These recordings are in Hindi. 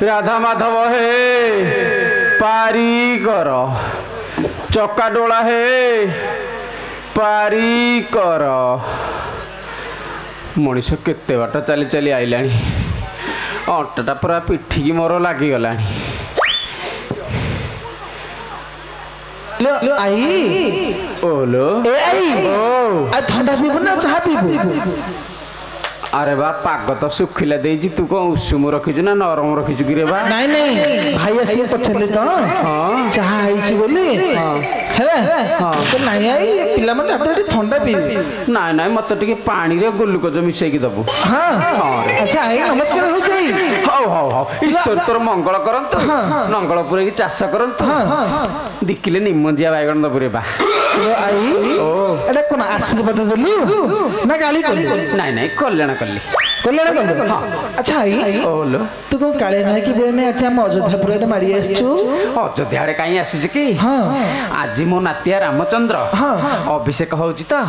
राधा माधव हे पारी कर चक्का डोला हे पारी कर मनीष केते बाट चली चली आइला अंटाटा पूरा पिठिकी मोर लगिगला आई ओलो ठंडा पीबू ना चाह पीबू अरे बा पाग तो सुखिला देजी तू कौन उषुम रखीचु ना नरम रखीचु कि रे बा नहीं नहीं भाई आसी पछले तो हां चाह आइछि बोली हां है तो नहीं आई पिला मन आते ठंडा पीबी नहीं नहीं मत टिके पानी रे ग्लूकोज मिसई की दबु हां हां अच्छा आई नमस्कार हो जाई हां हां हां ईश्वर तोर मंगल करंत मंगलपुर की चाष करंत दिखिले निमंजिया बाइगण दबु रे बा आई ओ एटा कोन आशीर्वाद देलु ना गाली कली नहीं नहीं कल्याण कल्ली कल्याण कल्लु हां अच्छा आई ओलो तू को काले ना कि बेने अच्छा हम अयोध्यापुर एटा मारी आछछु अयोध्या रे काई आसी कि हां आज मो नातिया रामचंद्र हां अभिषेक होउची त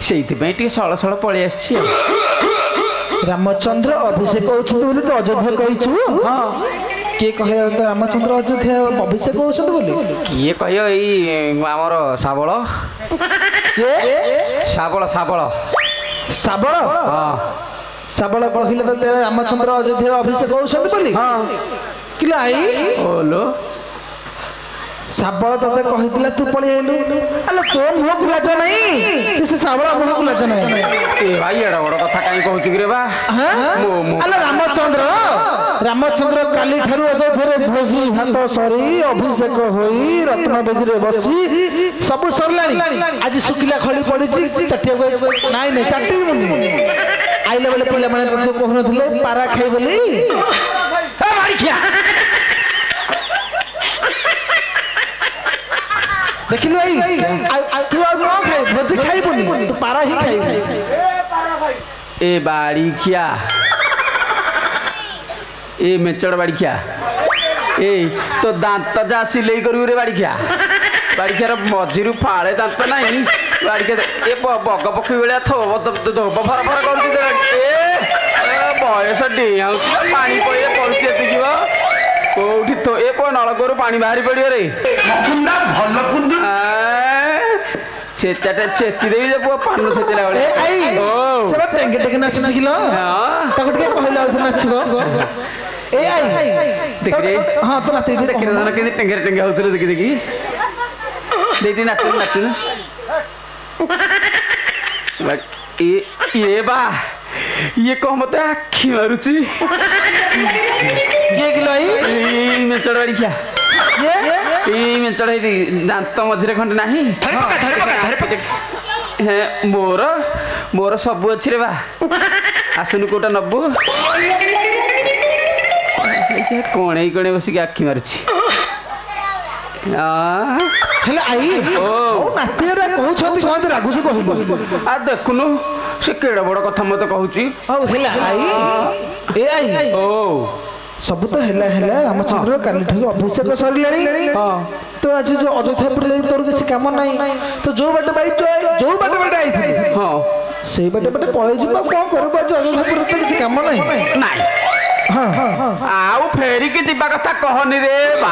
सेइथि पे टिके सळ सळ पळी आछी रामचंद्र अभिषेक होउछ बोली तो अयोध्या कहिछु हां के कहे रामचंद्र अयोध्या अभिषेक होउछ बोली किए कहियो एई हमर साबळ के साबळ साबळ साबळ हां साबळ कहिले तो रामचंद्र अयोध्या अभिषेक होउछ बोली हां किला आई ओलो साबळ तते कहितला तू पळी आइलु अले तो मुह को लाज नहीं से साबळ मुह को लाज नहीं ए भाई एडा बड़ कथा काई कहउची रे बा अले रामचंद्र काली ठारू अयोध्या भोजी हाथ सरी अभिषेक होई रत्न बेदी रे बसी सब सरलानी आज सुकिला खड़ी पड़ीची चटिया नहीं नहीं चटी मुनी आइले बेले पिला माने तो कहनथिले पारा खाई बोली ए मारी खिया देखिलु आई तू आ कौन खाई भोजी खाई बोली तू पारा ही खाई ए बाड़ी क्या ए मेचड़ बाड़ी क्या ए तो दांत जा सिलाई करू रे बाड़ी क्या मझिरू फाड़े दांत नहीं बाड़ी क्या ए बग पक्षी बेलिया थोब धोब फर फर कर बयस डेऊ पानी पड़े पड़ुची एतिक कौटी तो ए नलकूर पानी बाहरी पड़ो रे भल छेचाटा छेची देवी जे पुआ पान छेचला बळे आई ओ सेबा टेंगे टेंगे नाच छिकिलो हां ताको के कहला उठ नाचबो ए आई देख रे हां तो नाच देख रे ना के टेंगे टेंगे होतले देखि देखि देती नाच नाच बट ये बा ये कह मते आखी मारुची के गिलाई मेचड़ बाड़ी क्या ये मेचड़ दांत मझे खंड नाही मोर मोर सब अच्छी रे बा आसनु कोटा नबु कोणे कोणे बसिक आखि मारुची हेले आई ओ नातिरा कहू छथि कोन रागुछु कहू आ देखुनु से केड़ा बड़ कथा मते कहूची औ हेला आई ए आई ओ सब तो हेला रामचंद्र काली ठारू अभिषेक सरिलानी हां तो आज जो अयोध्यापुर तोर किसी काम नहीं तो जो बाटे बाटे आई थी हां सेई बाटे पळे जिबा कोन करबा अयोध्यापुर तो किसी काम नहीं आउ फेरी के जीवा कथा कहनी रे बा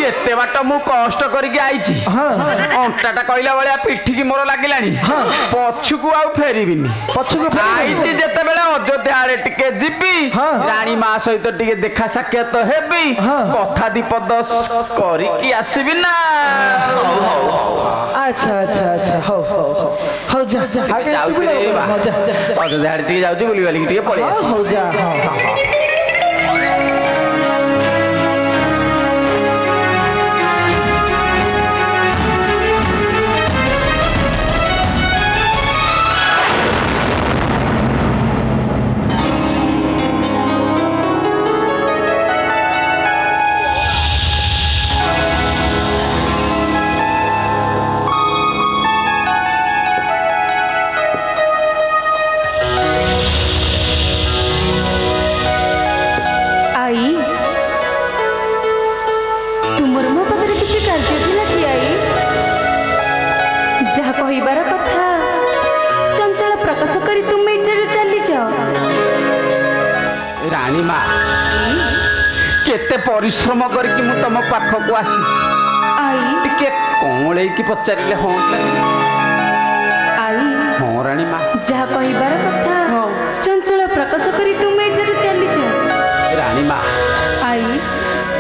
एते बाट मु कष्ट करके आईची अंटाटा कहला बलिया पिठी की मोर लागिलानी पछुकू आउ फेरीबिनी पछुकू आईची जेते बेले अयोध्या रे टिके जीबी रानी मां सहित टिके देखा साक्षात हेबी कथा दीपद करिकी आसीबी ना अच्छा अच्छा अच्छा हो जा जाउची रे बा अयोध्या रे टिके जाउची बोली वाली टिके पळे हो जा हां कहबार कथा चंचल प्रकाश करी तुम एठार चली जाओ रानी माँ केते परिश्रम करके मु तुम पाखक आसी आई टिके कौलेकी पचारे हाँ आई हाँ राणी माँ जहा कहिबार कथा चंचल प्रकाश करी तुम एठारु चलीछ राणी माँ आई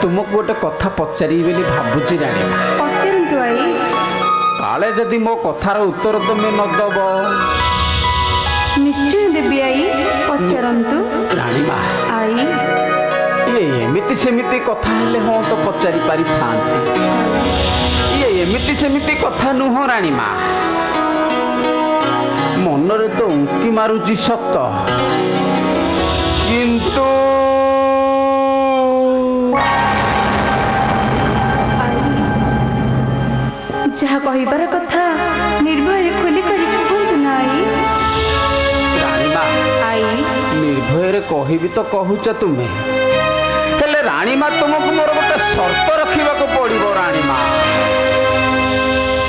तुमको गोटे कथा पचारि बोली भावुची राणी माँ पचारंतु आई काले जदि मो कथार उत्तर तुम्हें न दब निश्चय देवी आई पचारंतु राणी माँ आई ये एमिति सेमिति कथा हेले हाँ तो पचारि पारि थांती ये एमिति सेमिति कथा नुह राणी माँ मनरे तो उंकी मारुची सत किंतु जहा कहिबार कथा निर्भय खोली करी कहंतु ना आई राणी माँ आई निर्भय कहबी तो कहूच तुम्हें हेले राणी माँ तुमको मोर गोटे शर्त रखा पड़ो राणी माँ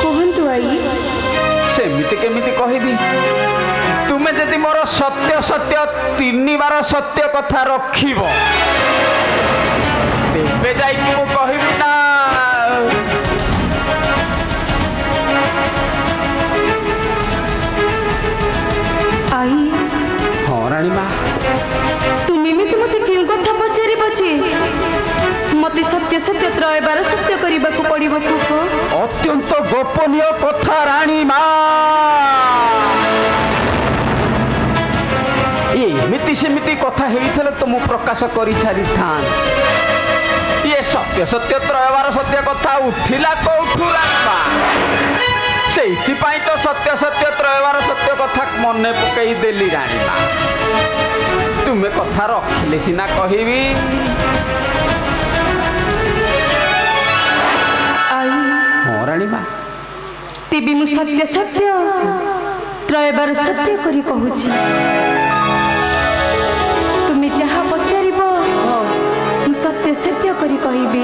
कहंतु आई सेमिति केमिति कहबी तुम्हें जदि मोर सत्य सत्य 3 बार सत्य कथा रखिब तेबे जाइकी मु कहबी ना आई हाँ राणी माँ तुम्हें भी तो मते क्यों कथा पचारि बचे मते सत्य सत्य त्रय बार सत्य करबा को पड़िबो कुह अत्यंत गोपनीय कथा राणी माँ ये एमिति सेमिति कथा हेइथले तो मु प्रकाश करि सारी थान ये सत्य सत्य त्रयबार सत्य कथा उठिला कोठू राणी माँ सेइथिपाई तो सत्य सत्य त्रयबार सत्य कथा मने पकई देली राणी माँ तुम्हें कथा रखिले सिना कहबी आई हाँ राणी माँ तेबी मु सत्य सत्य त्रय बार सत्य करी कहूची तुम्हें जहा पचारिबो मु सत्य सत्य करी कहबी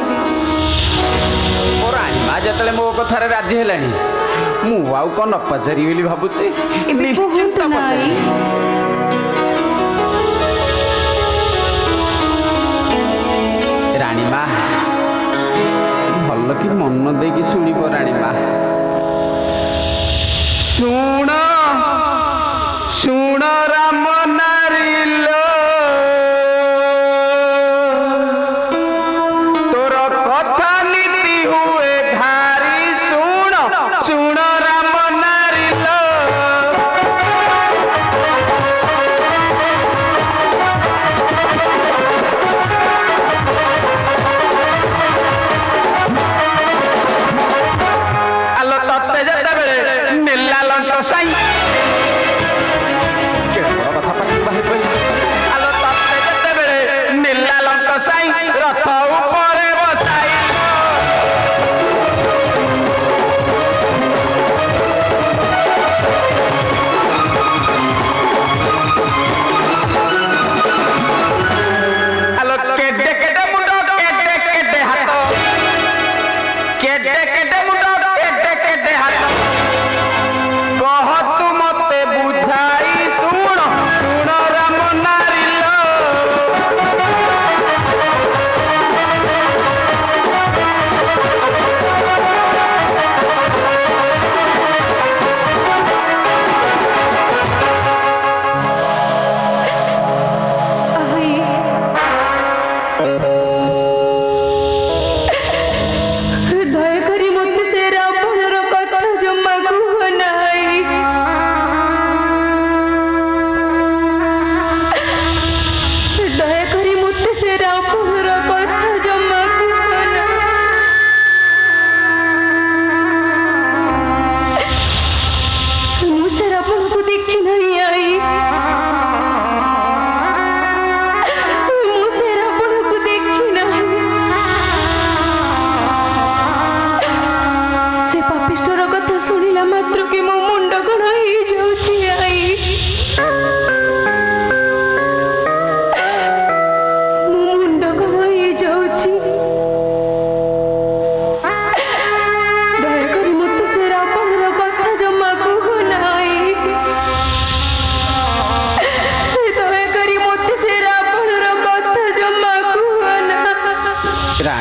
राणी माँ जतले मो कथारे राजी हेलानी मु आउ कौन न पचारि बोली भाबुची निश्चिंत पचारि राणी माँ भल कि मन देकी शुणिब राणी माँ शुण शुण राम नारी लो तोर कथा नीति हुए घारी शुण शुण राम नारी लो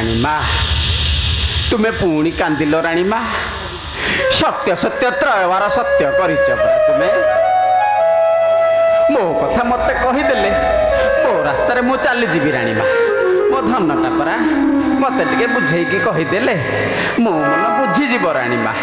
राणीमा तुम्हें पुणी कांदिल राणीमा सत्य सत्य त्रयवार सत्य करिच परा तुम्हें मो कथा मत कहीदेले मो रास्तार मु चली जीवी राणीमा मो धनटा परा मत टे बुझेकी कहीदेले मो मन बुझीज राणीमा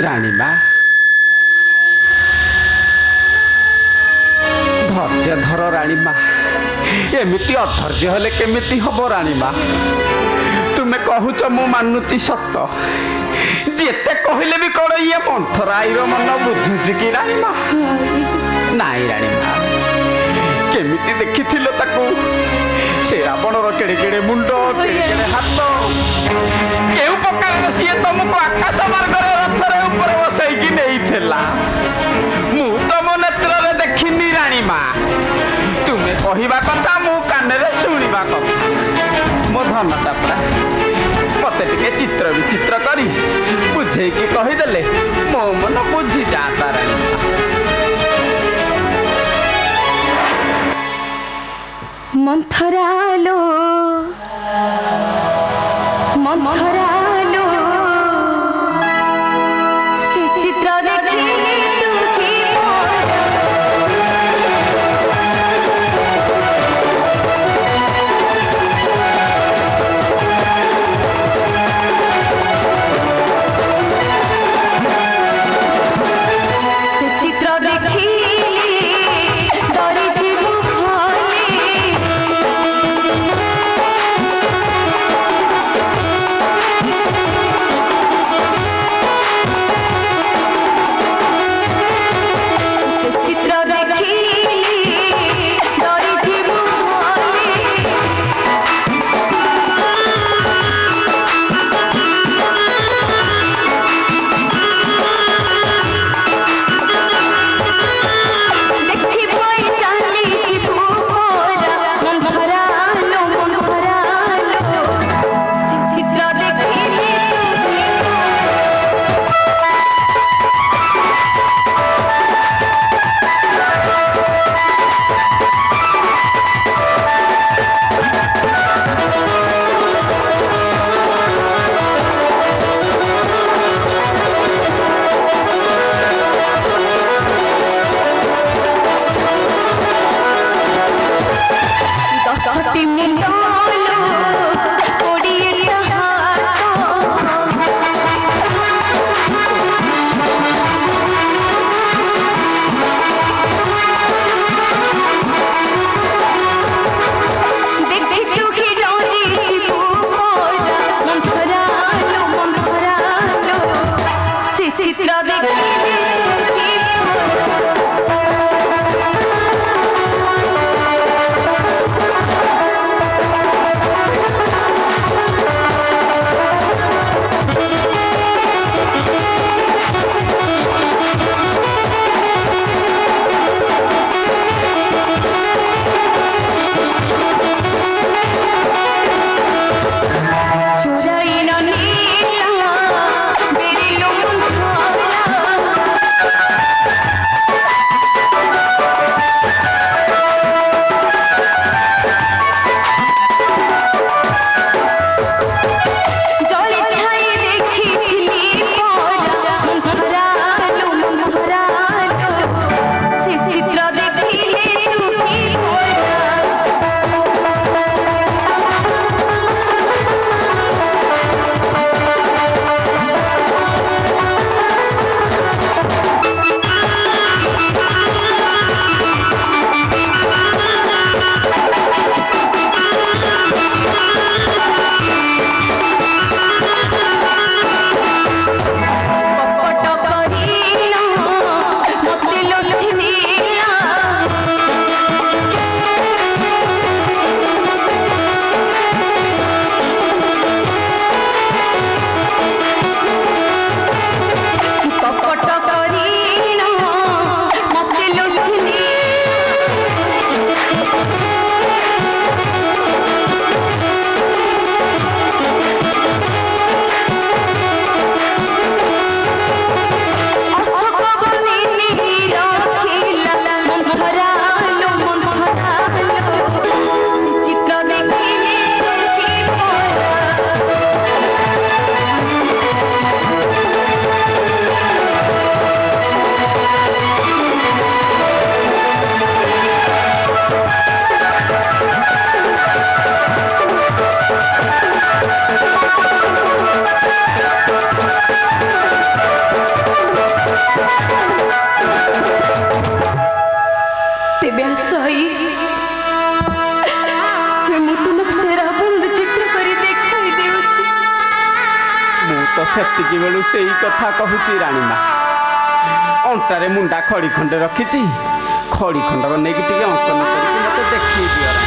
राणीमा धैर्य धर राणीमा एमती अधैर्य हेले केमिति हब राणीमा तुम्हें कहूच मु मानुची सत जेते कहले भी कौन ये मंथराईर मन बुझुची कि राणीमा नाई राणीमा केमिति देखिथिलो ताकू से रावणर केड़े केड़े मुंड केड़े केड़े हाथ केउ प्रकार सी तुमको आकाश मार्ग रथर ऊपर बसैकी नहीं मु तुम नेत्र देखनी राणीमा तुम्हें कहवा कथा मु कान शुणा कथा मो धनटा पूरा मत टे चित्र विचित्र करी बुझेकी कहीदेले मो मन बुझी जाता राणीमा मंथरालो मंथरालो से चित्र देखी दुखी चित्र देखिले सेतिकी बेलू से कथा कहूची राणीमा अंटारे मुंडा खड़ी खंडे रखी खड़ी खंडर नहीं अंकन करके मत देखी दियो।